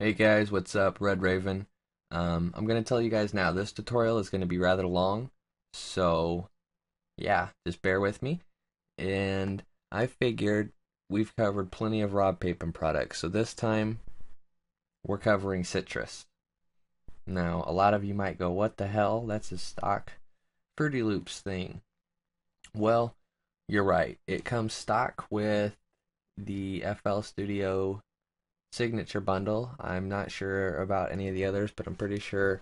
Hey guys, what's up? RedRaven. I'm going to tell you guys now, this tutorial is going to be rather long, so yeah, just bear with me. And I figured we've covered plenty of Rob Papin products, so this time we're covering Sytrus. Now, a lot of you might go, what the hell? That's a stock Fruity Loops thing. Well, you're right. It comes stock with the FL Studio signature bundle. I'm not sure about any of the others, but I'm pretty sure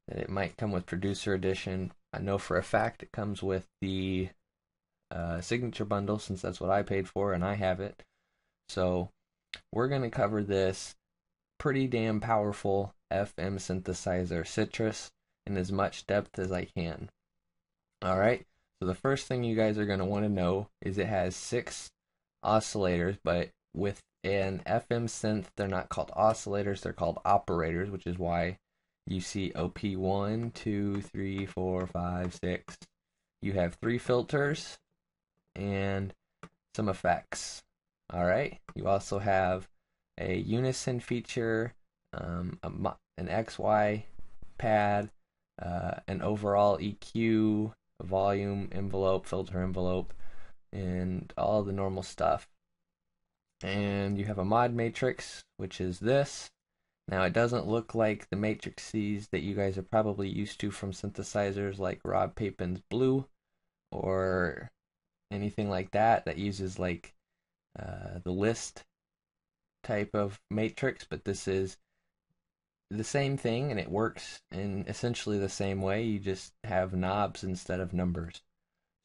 that it might come with producer edition. I know for a fact it comes with the signature bundle since that's what I paid for and I have it. So we're going to cover this pretty damn powerful FM synthesizer Sytrus in as much depth as I can. Alright, so the first thing you guys are going to want to know is it has 6 oscillators, but with an FM synth, they're not called oscillators, they're called operators, which is why you see OP1, 2, 3, 4, 5, 6. You have 3 filters and some effects. Alright, you also have a unison feature, an XY pad, an overall EQ, volume envelope, filter envelope, and all the normal stuff. And you have a mod matrix, which is this. Now it doesn't look like the matrices that you guys are probably used to from synthesizers like Rob Papin's Blue or anything like that uses like the list type of matrix, but this is the same thing and it works in essentially the same way. You just have knobs instead of numbers.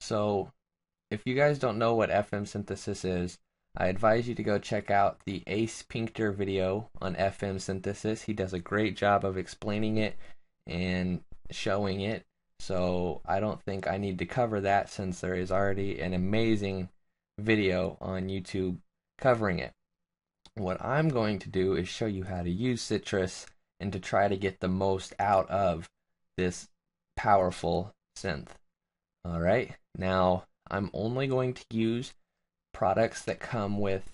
So if you guys don't know what FM synthesis is, I advise you to go check out the Ace Pinkter video on FM synthesis. He does a great job of explaining it and showing it. So I don't think I need to cover that since there is already an amazing video on YouTube covering it. What I'm going to do is show you how to use Sytrus and to try to get the most out of this powerful synth. Alright, now I'm only going to use products that come with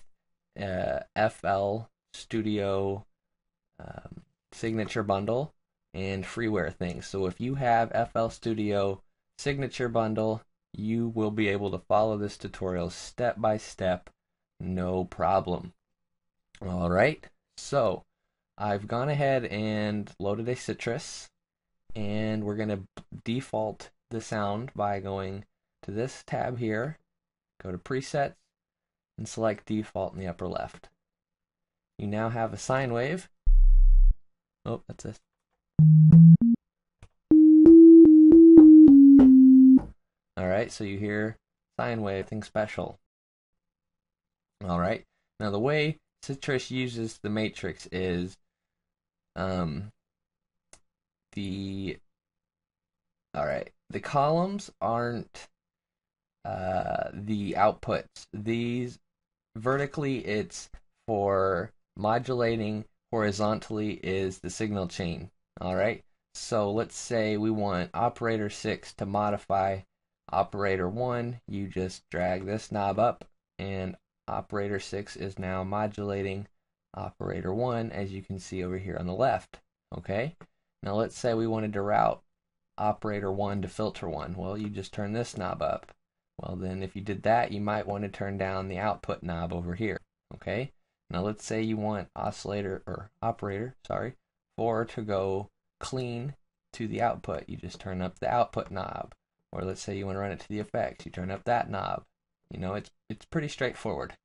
FL Studio signature bundle and freeware things. So if you have FL Studio signature bundle, you will be able to follow this tutorial step by step, no problem. Alright, so I've gone ahead and loaded a Sytrus, and we're going to default the sound by going to this tab here, go to presets, and select default in the upper left. You now have a sine wave. Oh, that's this. Alright, so you hear sine wave, thing special. Alright, now the way Sytrus uses the matrix is the columns aren't the outputs. These vertically it's for modulating, horizontally is the signal chain. Alright, so let's say we want operator 6 to modify operator 1. You just drag this knob up and operator 6 is now modulating operator 1, as you can see over here on the left. Okay, now let's say we wanted to route operator 1 to filter 1. Well, you just turn this knob up. Well, then if you did that, you might want to turn down the output knob over here. Okay, now let's say you want operator 4 to go clean to the output. You just turn up the output knob. Or let's say you want to run it to the effects. You turn up that knob. You know, it's pretty straightforward.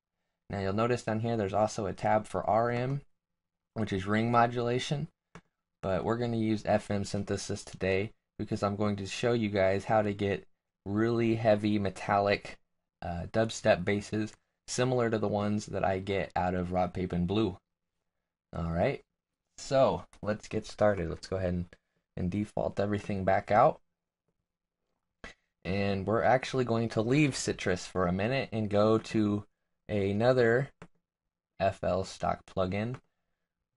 Now you'll notice down here there's also a tab for RM, which is ring modulation. But we're going to use FM synthesis today because I'm going to show you guys how to get really heavy metallic dubstep basses similar to the ones that I get out of Rob Papin Blue. Alright, so let's get started. Let's go ahead and default everything back out. And we're actually going to leave Sytrus for a minute and go to another FL stock plugin,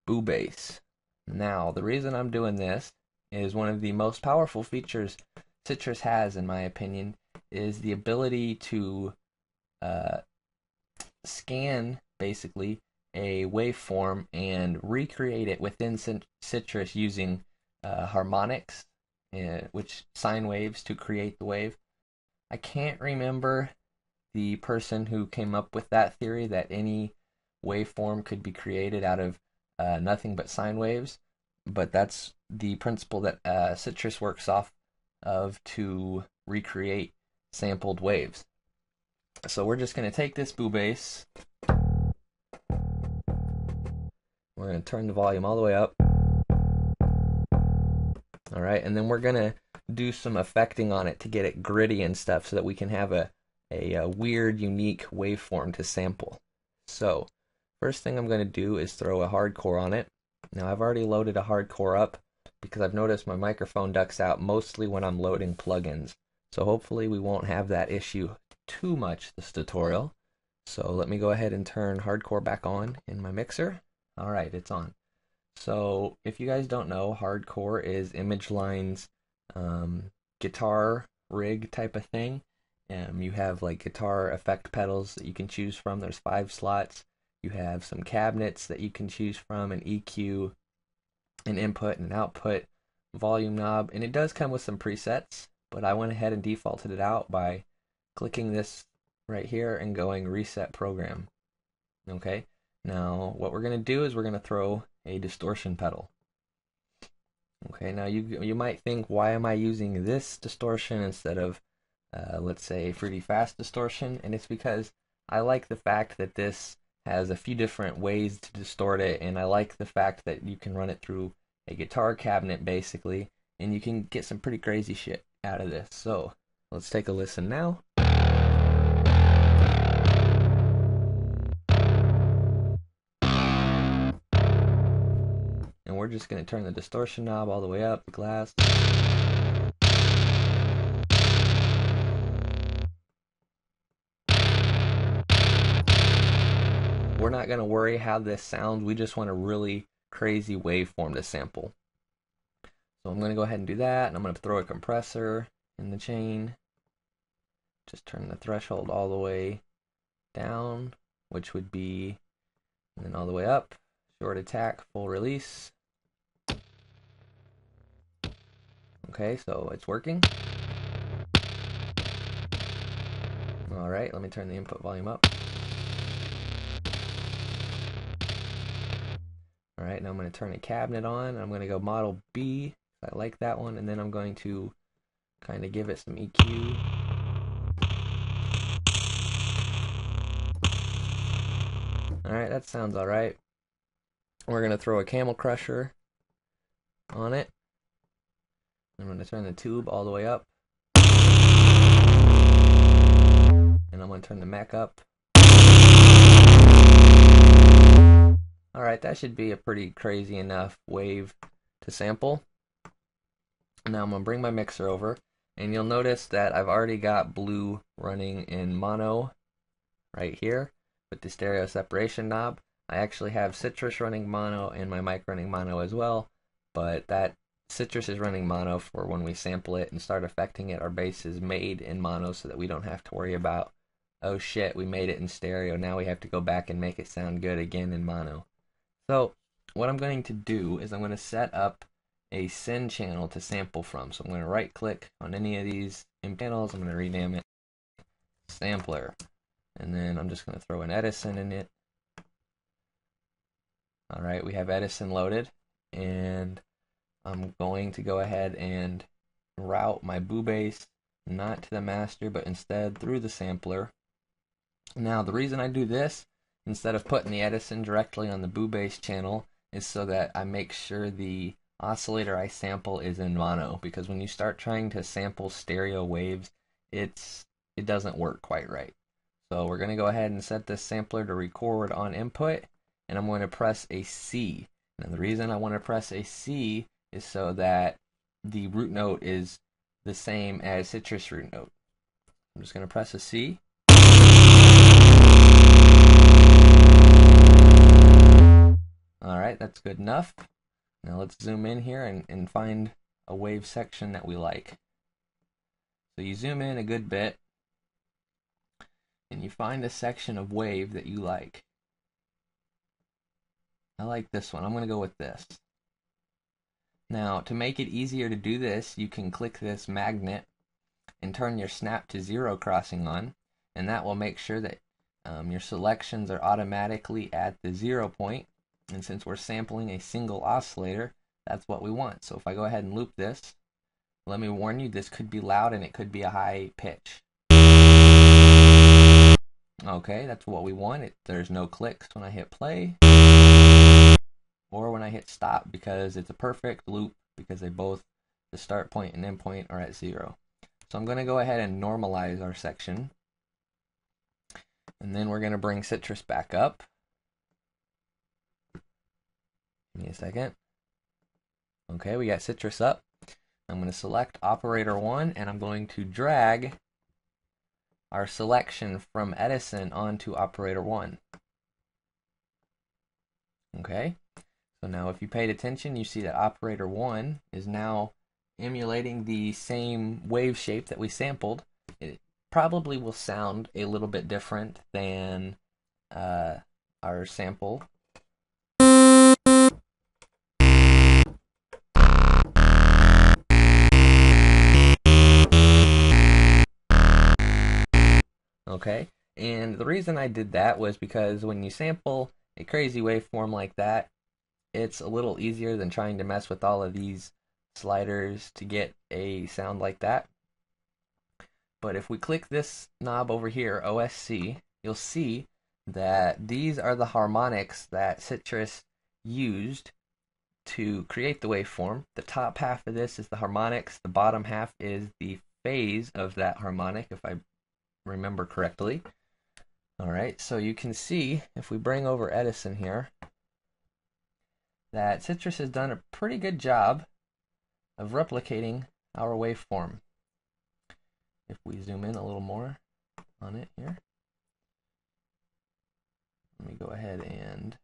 Boo-Bass. Now, the reason I'm doing this is one of the most powerful features Sytrus has, in my opinion, is the ability to scan, basically, a waveform and recreate it within Sytrus using harmonics, which sine waves to create the wave. I can't remember the person who came up with that theory that any waveform could be created out of nothing but sine waves, but that's the principle that Sytrus works off of to recreate sampled waves. So we're just going to take this boo bass, we're going to turn the volume all the way up, alright, and then we're going to do some affecting on it to get it gritty and stuff so that we can have a weird, unique waveform to sample. So first thing I'm going to do is throw a hardcore on it. Now I've already loaded a hardcore up because I've noticed my microphone ducks out mostly when I'm loading plugins. So hopefully we won't have that issue too much this tutorial. So let me go ahead and turn hardcore back on in my mixer. Alright, it's on. So if you guys don't know, hardcore is ImageLine's guitar rig type of thing. You have like guitar effect pedals that you can choose from. There's 5 slots. You have some cabinets that you can choose from, an EQ, an input and an output, volume knob, and it does come with some presets, but I went ahead and defaulted it out by clicking this right here and going reset program. Okay, now what we're going to do is we're going to throw a distortion pedal. Okay, now you might think, why am I using this distortion instead of let's say Fruity Fast distortion? And it's because I like the fact that this has a few different ways to distort it, and I like the fact that you can run it through a guitar cabinet basically, and you can get some pretty crazy shit out of this. So let's take a listen now. And we're just going to turn the distortion knob all the way up, the glass. We're not going to worry how this sounds, we just want a really crazy waveform to sample. So I'm going to go ahead and do that, and I'm going to throw a compressor in the chain. Just turn the threshold all the way down, which would be, and then all the way up, short attack, full release. Okay, so it's working. Alright, let me turn the input volume up. Alright, now I'm going to turn a cabinet on. I'm going to go model B. I like that one, and then I'm going to kind of give it some EQ. Alright, that sounds alright. We're going to throw a Camel Crusher on it. I'm going to turn the tube all the way up. And I'm going to turn the Mac up. Alright, that should be a pretty crazy enough wave to sample. Now I'm going to bring my mixer over, and you'll notice that I've already got blue running in mono right here with the stereo separation knob. I actually have Sytrus running mono and my mic running mono as well, but that Sytrus is running mono for when we sample it and start affecting it. Our bass is made in mono so that we don't have to worry about, oh shit, we made it in stereo, now we have to go back and make it sound good again in mono. So what I'm going to do is I'm going to set up a send channel to sample from. So I'm going to right click on any of these channels, I'm going to rename it sampler, and then I'm just going to throw an Edison in it. Alright, we have Edison loaded, and I'm going to go ahead and route my boo bass not to the master but instead through the sampler. Now the reason I do this instead of putting the Edison directly on the boo bass channel is so that I make sure the oscillator I sample is in mono, because when you start trying to sample stereo waves, it doesn't work quite right. So we're going to go ahead and set this sampler to record on input, and I'm going to press a C. Now the reason I want to press a C is so that the root note is the same as Sytrus root note. I'm just going to press a C. Alright, that's good enough. Now let's zoom in here and find a wave section that we like. So you zoom in a good bit, and you find a section of wave that you like. I like this one. I'm going to go with this. Now, to make it easier to do this, you can click this magnet and turn your snap to zero crossing on, and that will make sure that your selections are automatically at the 0 point. And since we're sampling a single oscillator, that's what we want. So if I go ahead and loop this, let me warn you, this could be loud and it could be a high pitch. Okay, that's what we want. There's no clicks when I hit play or when I hit stop, because it's a perfect loop, because they both, the start point and end point, are at 0. So I'm going to go ahead and normalize our section. And then we're going to bring Sytrus back up. Give me a second. Okay, we got Sytrus up. I'm going to select operator 1, and I'm going to drag our selection from Edison onto operator 1. Okay, so now if you paid attention, you see that operator 1 is now emulating the same wave shape that we sampled. It probably will sound a little bit different than our sample. Okay, and the reason I did that was because when you sample a crazy waveform like that, it's a little easier than trying to mess with all of these sliders to get a sound like that. But if we click this knob over here, OSC, you'll see that these are the harmonics that Sytrus used to create the waveform. The top half of this is the harmonics, the bottom half is the phase of that harmonic, if I remember correctly. Alright, so you can see, if we bring over Edison here, that Sytrus has done a pretty good job of replicating our waveform. If we zoom in a little more on it here, let me go ahead and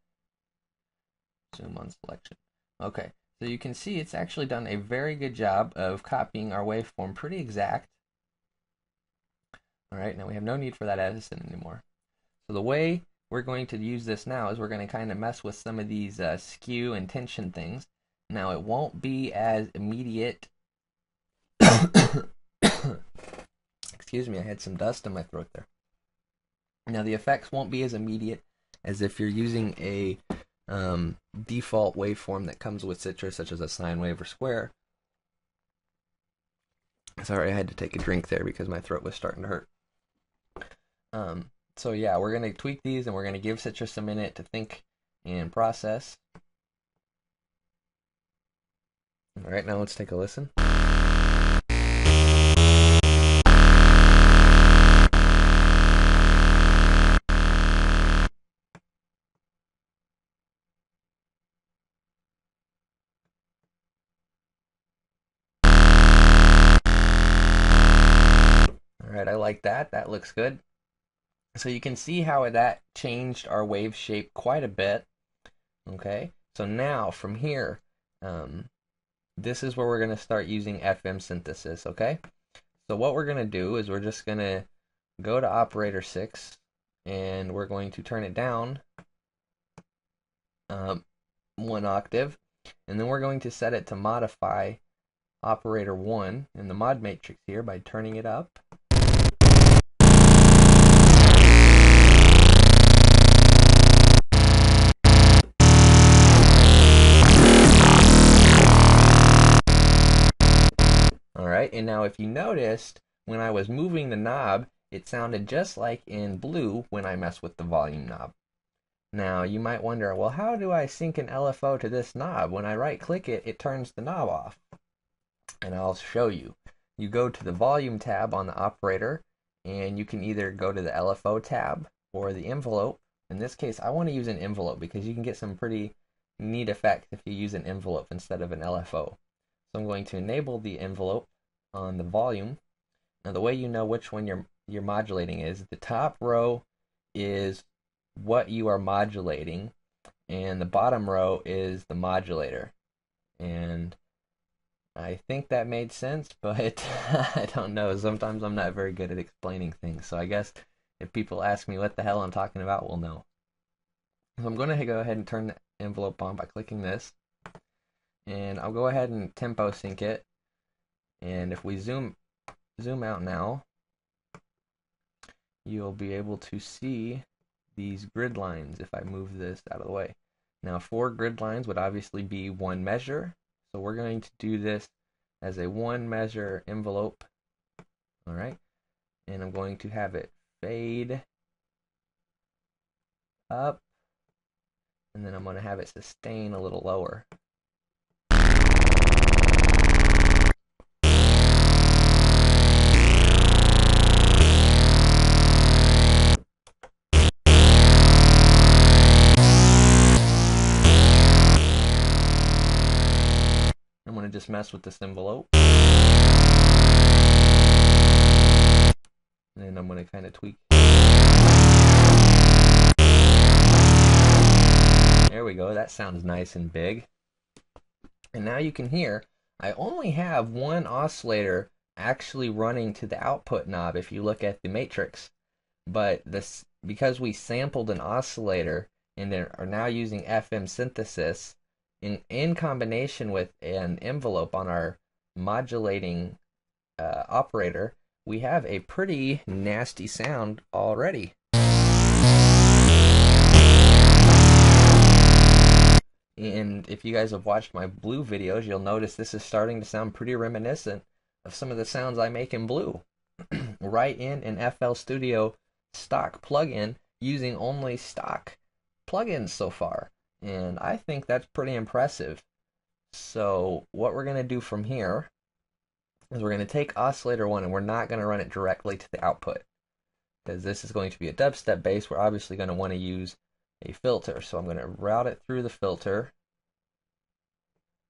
zoom on selection. Okay, so you can see it's actually done a very good job of copying our waveform, pretty exact. Alright, now we have no need for that Edison anymore. So the way we're going to use this now is we're going to kind of mess with some of these skew and tension things. Now it won't be as immediate. Excuse me, I had some dust in my throat there. Now the effects won't be as immediate as if you're using a default waveform that comes with Sytrus, such as a sine wave or square. Sorry, I had to take a drink there because my throat was starting to hurt. So yeah, we're going to tweak these and we're going to give Sytrus a minute to think and process. Alright, now let's take a listen. Alright, I like that. That looks good. So you can see how that changed our wave shape quite a bit. Okay, so now from here, this is where we're going to start using FM synthesis. Okay, so what we're going to do is we're just going to go to operator 6 and we're going to turn it down 1 octave, and then we're going to set it to modify operator 1 in the mod matrix here by turning it up. Alright, and now if you noticed, when I was moving the knob, it sounded just like in blue when I mess with the volume knob. Now, you might wonder, well, how do I sync an LFO to this knob? When I right-click it, it turns the knob off. And I'll show you. You go to the volume tab on the operator, and you can either go to the LFO tab or the envelope. In this case, I want to use an envelope because you can get some pretty neat effects if you use an envelope instead of an LFO. So I'm going to enable the envelope on the volume. Now the way you know which one you're modulating is the top row is what you are modulating, and the bottom row is the modulator. And I think that made sense, but I don't know. Sometimes I'm not very good at explaining things, so I guess if people ask me what the hell I'm talking about, we'll know. So I'm going to go ahead and turn the envelope on by clicking this. And I'll go ahead and tempo sync it. And if we zoom out now, you'll be able to see these grid lines if I move this out of the way. Now 4 grid lines would obviously be 1 measure, so we're going to do this as a 1 measure envelope. Alright, and I'm going to have it fade up, and then I'm going to have it sustain a little lower. I'm going to just mess with this envelope. And I'm going to kind of tweak. There we go. That sounds nice and big. And now you can hear I only have one oscillator actually running to the output knob if you look at the matrix. But this, because we sampled an oscillator and are now using FM synthesis in combination with an envelope on our modulating operator, we have a pretty nasty sound already. And if you guys have watched my Blue videos, you'll notice this is starting to sound pretty reminiscent of some of the sounds I make in Blue. Right in an FL Studio stock plugin using only stock plugins so far. And I think that's pretty impressive. So what we're going to do from here is we're going to take oscillator 1 and we're not going to run it directly to the output. Because this is going to be a dubstep bass, we're obviously going to want to use a filter. So I'm going to route it through the filter.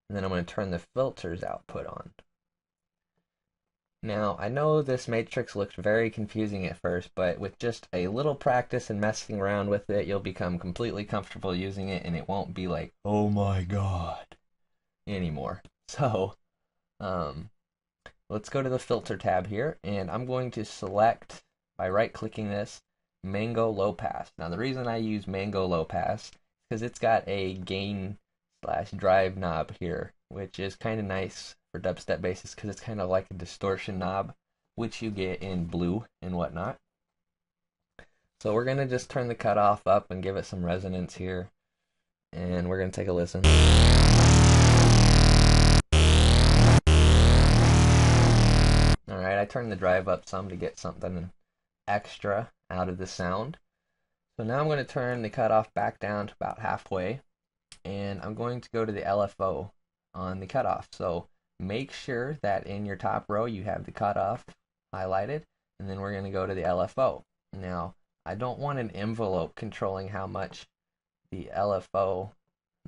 And then I'm going to turn the filter's output on. Now, I know this matrix looks very confusing at first, but with just a little practice and messing around with it, you'll become completely comfortable using it, and it won't be like, oh my god, anymore. So, let's go to the filter tab here, and I'm going to select, by right-clicking this, Mango Low Pass. Now, the reason I use Mango Low Pass is because it's got a gain/drive knob here, which is kind of nice for dubstep basses because it's kind of like a distortion knob, which you get in Blue and whatnot. So we're going to just turn the cutoff up and give it some resonance here, and we're going to take a listen. Alright, I turned the drive up some to get something extra out of the sound. So now I'm going to turn the cutoff back down to about halfway, and I'm going to go to the LFO on the cutoff. So make sure that in your top row you have the cutoff highlighted, and then we're going to go to the LFO. Now, I don't want an envelope controlling how much the LFO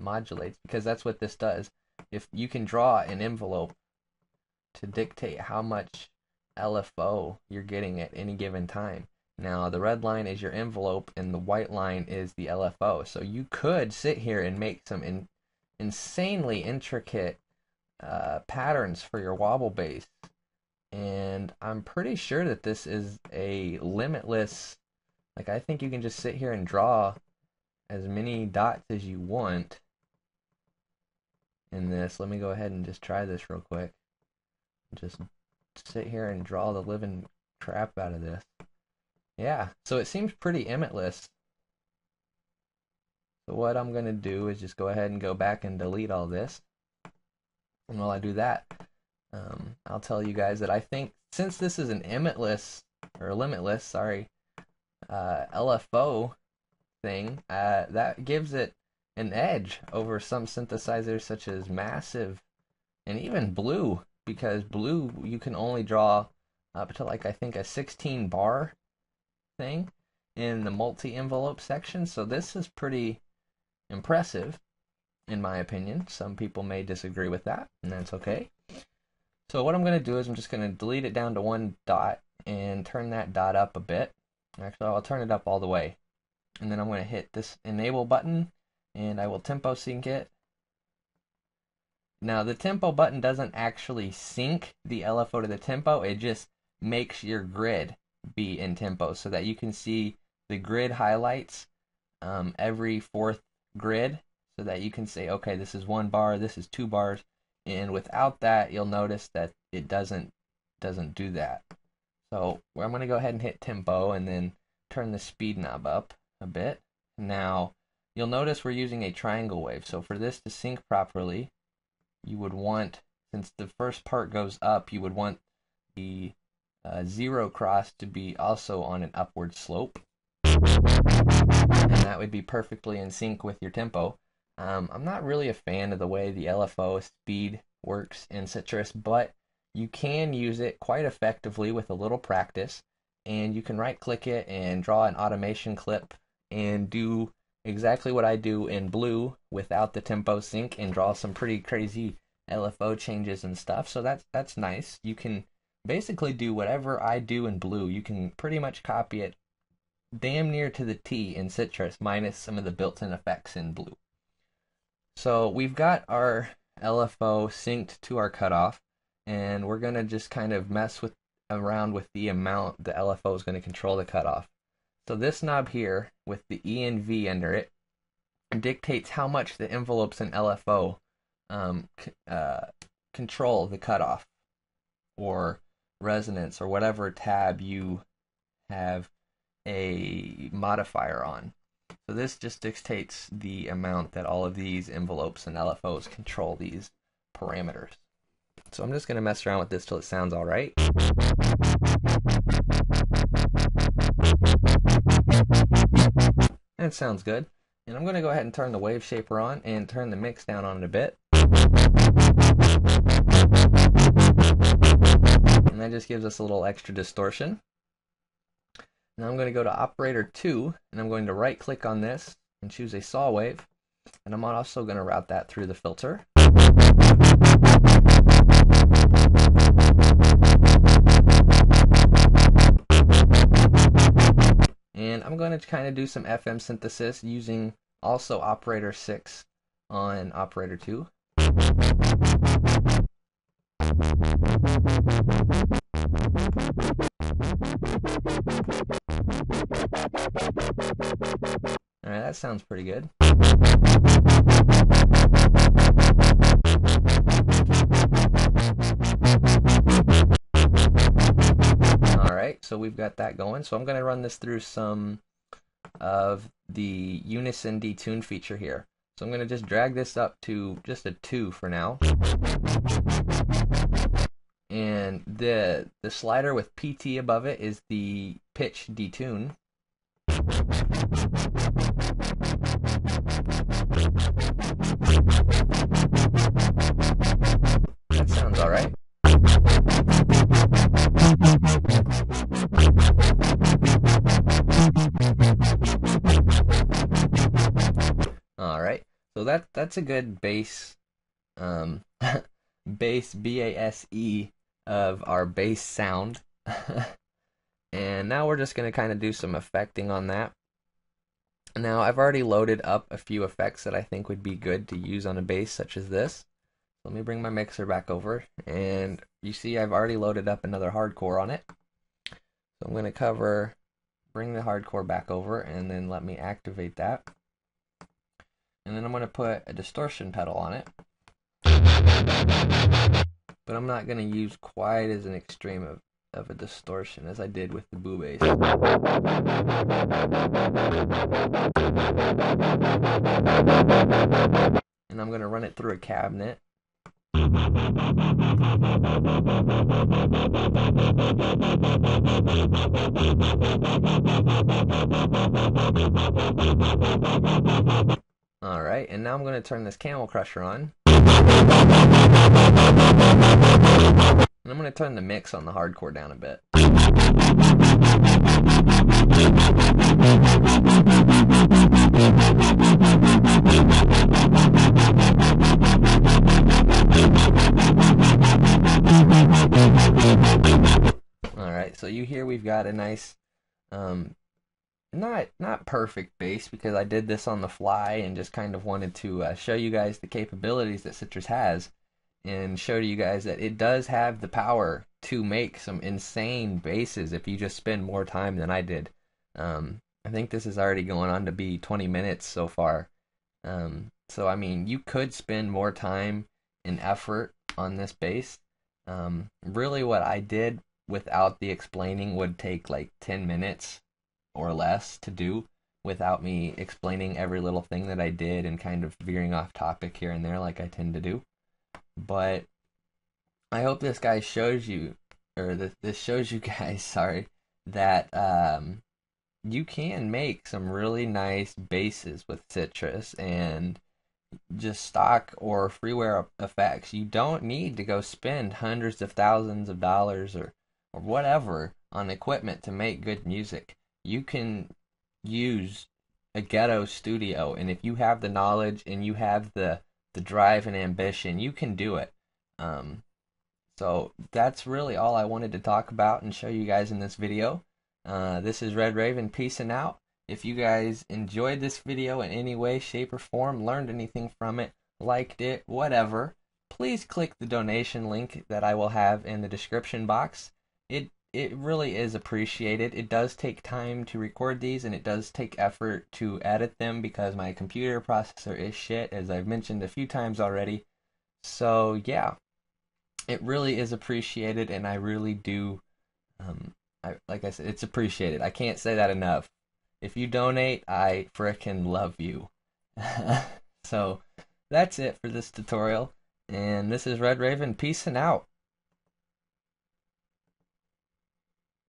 modulates, because that's what this does. If you can draw an envelope to dictate how much LFO you're getting at any given time. Now, the red line is your envelope, and the white line is the LFO. So you could sit here and make some insanely intricate patterns for your wobble bass, and I'm pretty sure that this is a limitless, like, I think you can just sit here and draw as many dots as you want in this. Let me go ahead and just try this real quick. Just sit here and draw the living crap out of this. Yeah, so it seems pretty limitless. So what I'm going to do is just go ahead and go back and delete all this. And while I do that, I'll tell you guys that I think since this is an limitless LFO thing, that gives it an edge over some synthesizers such as Massive and even Blue, because Blue you can only draw up to, like, I think a 16 bar thing in the multi-envelope section. So this is pretty impressive in my opinion. Some people may disagree with that, and that's okay. So what I'm going to do is I'm just going to delete it down to 1 dot and turn that dot up a bit. Actually, I'll turn it up all the way. And then I'm going to hit this enable button, and I will tempo sync it. Now, the tempo button doesn't actually sync the LFO to the tempo, it just makes your grid be in tempo so that you can see the grid highlights every 4th grid. so that you can say, okay, this is 1 bar, this is 2 bars, and without that, you'll notice that it doesn't do that. So I'm going to go ahead and hit tempo and then turn the speed knob up a bit. Now, you'll notice we're using a triangle wave. So for this to sync properly, you would want, since the first part goes up, you would want the 0 cross to be also on an upward slope. And that would be perfectly in sync with your tempo. I'm not really a fan of the way the LFO speed works in Sytrus, but you can use it quite effectively with a little practice, and you can right click it and draw an automation clip and do exactly what I do in Blue without the tempo sync and draw some pretty crazy LFO changes and stuff. So that's nice. You can basically do whatever I do in Blue. You can pretty much copy it damn near to the T in Sytrus, minus some of the built-in effects in Blue. So we've got our LFO synced to our cutoff, and we're going to just kind of mess around with the amount the LFO is going to control the cutoff. So this knob here with the E and V under it dictates how much the envelopes in LFO control the cutoff or resonance or whatever tab you have a modifier on. So this just dictates the amount that all of these envelopes and LFOs control these parameters. So I'm just going to mess around with this till it sounds all right. That sounds good. And I'm going to go ahead and turn the wave shaper on and turn the mix down on it a bit. And that just gives us a little extra distortion. Now I'm going to go to operator 2, and I'm going to right click on this and choose a saw wave, and I'm also going to route that through the filter. And I'm going to kind of do some FM synthesis using also operator 6 on operator 2. Alright, that sounds pretty good. Alright, so we've got that going. So I'm going to run this through some of the unison detune feature here. So I'm going to just drag this up to just a 2 for now. And the slider with PT above it is the pitch detune. That sounds all right. All right, so that's a good bass, bass BASE of our bass sound. And now we're just going to kind of do some effecting on that. Now I've already loaded up a few effects that I think would be good to use on a bass such as this. Let me bring my mixer back over, and you see I've already loaded up another hardcore on it. So I'm going to bring the hardcore back over, and then let me activate that. And then I'm going to put a distortion pedal on it. But I'm not going to use quite as an extreme of a distortion as I did with the boo bass. And I'm going to run it through a cabinet. Alright, and now I'm going to turn this Camel Crusher on. And I'm going to turn the mix on the hardcore down a bit. Alright, so you hear we've got a nice, not perfect bass, because I did this on the fly and just kind of wanted to show you guys the capabilities that Sytrus has, and show to you guys that it does have the power to make some insane basses if you just spend more time than I did. I think this is already going on to be 20 minutes so far. So I mean, you could spend more time and effort on this bass. Really, what I did without the explaining would take like 10 minutes or less to do without me explaining every little thing that I did and kind of veering off topic here and there like I tend to do. But I hope this guy shows you, or this shows you guys, sorry, that you can make some really nice basses with Sytrus and just stock or freeware effects. You don't need to go spend hundreds of thousands of dollars or whatever on equipment to make good music. You can use a ghetto studio, and if you have the knowledge and you have the drive and ambition, you can do it. Um, so that's really all I wanted to talk about and show you guys in this video. This is RedRaven, peacing out. If you guys enjoyed this video in any way, shape, or form, learned anything from it, liked it, whatever, please click the donation link that I will have in the description box. It really is appreciated. It does take time to record these, and it does take effort to edit them because my computer processor is shit, as I've mentioned a few times already. So yeah, it really is appreciated, and I really do. Like I said, it's appreciated. I can't say that enough. If you donate, I frickin' love you. So that's it for this tutorial, and this is RedRaven. Peace and out.